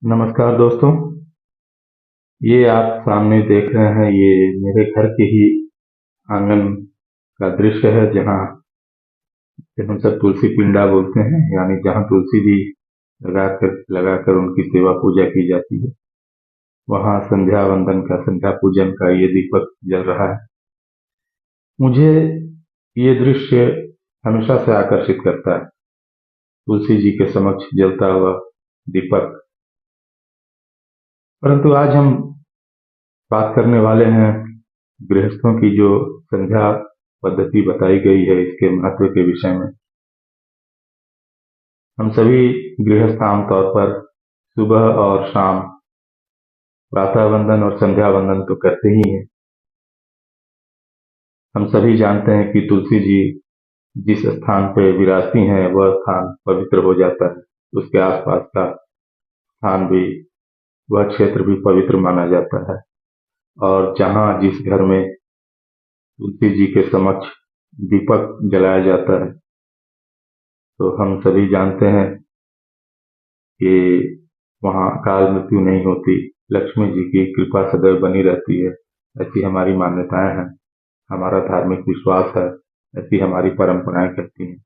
नमस्कार दोस्तों। ये आप सामने देख रहे हैं, ये मेरे घर के ही आंगन का दृश्य है, जहाँ हम सब तुलसी पिंडा बोलते हैं, यानी जहाँ तुलसी जी लगाकर उनकी सेवा पूजा की जाती है। वहाँ संध्या वंदन का, संध्या पूजन का ये दीपक जल रहा है। मुझे ये दृश्य हमेशा से आकर्षित करता है, तुलसी जी के समक्ष जलता हुआ दीपक। परंतु आज हम बात करने वाले हैं गृहस्थों की जो संध्या पद्धति बताई गई है, इसके महत्व के विषय में। हम सभी गृहस्थ आमतौर पर सुबह और शाम प्रातः वंदन और संध्या वंदन तो करते ही हैं। हम सभी जानते हैं कि तुलसी जी जिस स्थान पर विराजती हैं, वह स्थान पवित्र हो जाता है। उसके आसपास का स्थान भी, वह क्षेत्र भी पवित्र माना जाता है। और जहाँ जिस घर में तुलसी जी के समक्ष दीपक जलाया जाता है, तो हम सभी जानते हैं कि वहाँ अकाल मृत्यु नहीं होती, लक्ष्मी जी की कृपा सदैव बनी रहती है। ऐसी हमारी मान्यताएं हैं, हमारा धार्मिक विश्वास है, ऐसी हमारी परंपराएं कहती हैं।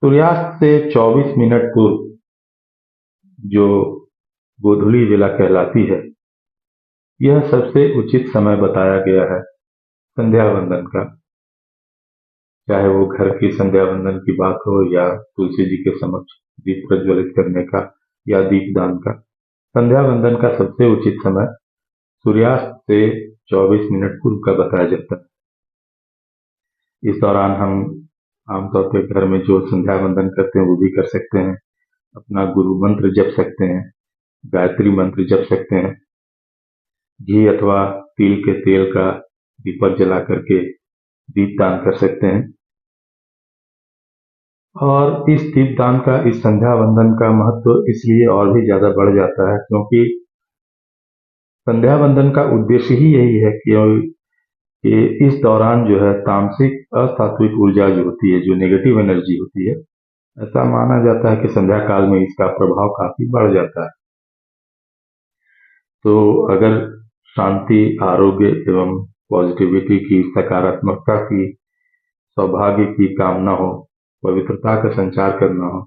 सूर्यास्त से 24 मिनट पूर्व जो गोधूली वेला कहलाती है, यह सबसे उचित समय बताया गया है संध्या वंदन का। चाहे वो घर की संध्या वंदन की बात हो या तुलसी जी के समक्ष दीप प्रज्वलित करने का या दीपदान का, संध्या वंदन का सबसे उचित समय सूर्यास्त से 24 मिनट पूर्व का बताया जाता है। इस दौरान हम आमतौर पर घर में जो संध्या वंदन करते हैं वो भी कर सकते हैं, अपना गुरु मंत्र जप सकते हैं, गायत्री मंत्र जप सकते हैं, घी अथवा तिल के तेल का दीपक जला करके दीपदान कर सकते हैं। और इस दीपदान का, इस संध्या वंदन का महत्व इसलिए और भी ज्यादा बढ़ जाता है क्योंकि संध्या वंदन का उद्देश्य ही यही है कि इस दौरान जो है तामसिक असात्विक ऊर्जा जो होती है, जो नेगेटिव एनर्जी होती है, ऐसा माना जाता है कि संध्या काल में इसका प्रभाव काफी बढ़ जाता है। तो अगर शांति, आरोग्य एवं पॉजिटिविटी की, सकारात्मकता की, सौभाग्य की कामना हो, पवित्रता का संचार करना हो,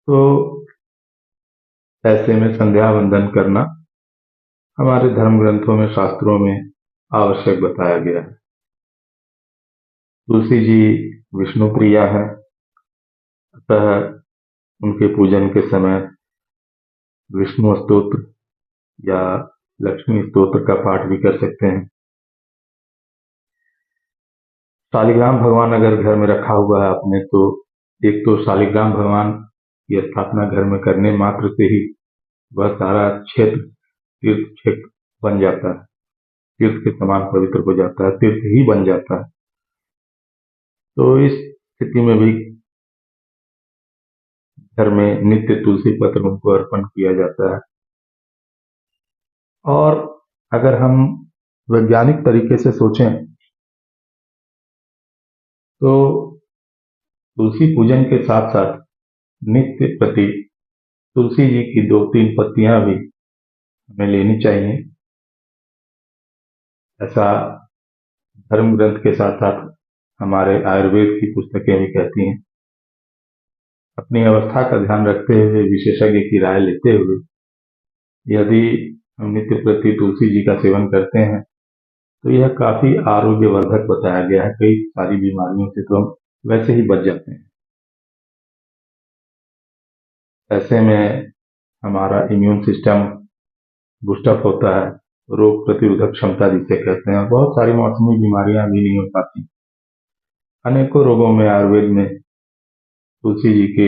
तो ऐसे में संध्या वंदन करना हमारे धर्म ग्रंथों में, शास्त्रों में आवश्यक बताया गया है। तुलसी जी विष्णु प्रिया है, अतः उनके पूजन के समय विष्णु स्तोत्र या लक्ष्मी स्तोत्र का पाठ भी कर सकते हैं। शालिग्राम भगवान अगर घर में रखा हुआ है आपने, तो एक तो शालिग्राम भगवान की स्थापना घर में करने मात्र से ही वह सारा क्षेत्र तीर्थ क्षेत्र बन जाता है, तीर्थ के समान पवित्र हो जाता है, तीर्थ ही बन जाता है। तो इस स्थिति में भी घर में नित्य तुलसी पत्र उनको अर्पण किया जाता है। और अगर हम वैज्ञानिक तरीके से सोचें तो तुलसी पूजन के साथ साथ नित्य प्रति तुलसी जी की 2-3 पत्तियां भी हमें लेनी चाहिए। ऐसा धर्म ग्रंथ के साथ साथ हमारे आयुर्वेद की पुस्तकें भी कहती हैं। अपनी अवस्था का ध्यान रखते हुए, विशेषज्ञ की राय लेते हुए, यदि हम नित्य प्रति तुलसी जी का सेवन करते हैं तो यह काफी आरोग्यवर्धक बताया गया है। कई सारी बीमारियों से तो हम वैसे ही बच जाते हैं। ऐसे में हमारा इम्यून सिस्टम बूस्टअप होता है, रोग प्रतिरोधक क्षमता जिसे कहते हैं, और बहुत सारी मौसमी बीमारियां भी नहीं हो पाती। अनेकों रोगों में आयुर्वेद में तुलसी जी के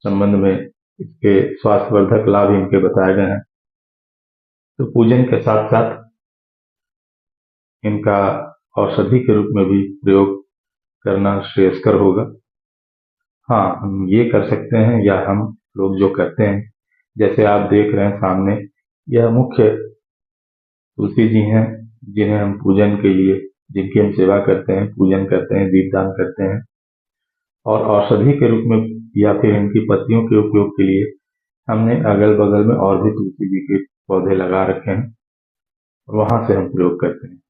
संबंध में इसके स्वास्थ्यवर्धक लाभ इनके बताए गए हैं। तो पूजन के साथ साथ इनका औषधि के रूप में भी प्रयोग करना श्रेयस्कर होगा। हाँ, हम ये कर सकते हैं, या हम लोग जो करते हैं, जैसे आप देख रहे हैं सामने, यह मुख्य तुलसी जी हैं जिन्हें हम पूजन के लिए, जिनकी हम सेवा करते हैं, पूजन करते हैं, दीपदान करते हैं। और औषधि के रूप में या फिर इनकी पत्तियों के उपयोग के लिए हमने अगल बगल में और भी तुलसी जी के पौधे लगा रखे हैं और वहां से हम प्रयोग करते हैं।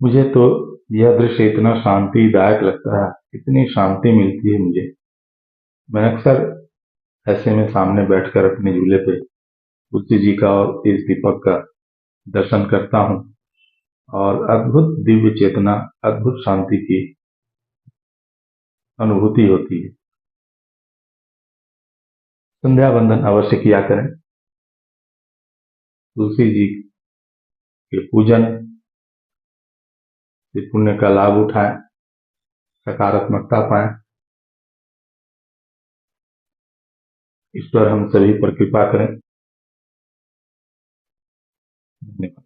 मुझे तो यह दृश्य इतना शांतिदायक लगता है, इतनी शांति मिलती है मुझे। मैं अक्सर ऐसे में सामने बैठकर अपने झूले पे तुलसी जी का और इस दीपक का दर्शन करता हूँ और अद्भुत दिव्य चेतना, अद्भुत शांति की अनुभूति होती है। संध्या वंदन अवश्य किया करें। तुलसी जी के पूजन से पुण्य का लाभ उठाएं, सकारात्मकता पाएं। ईश्वर हम सभी पर कृपा करें। धन्यवाद।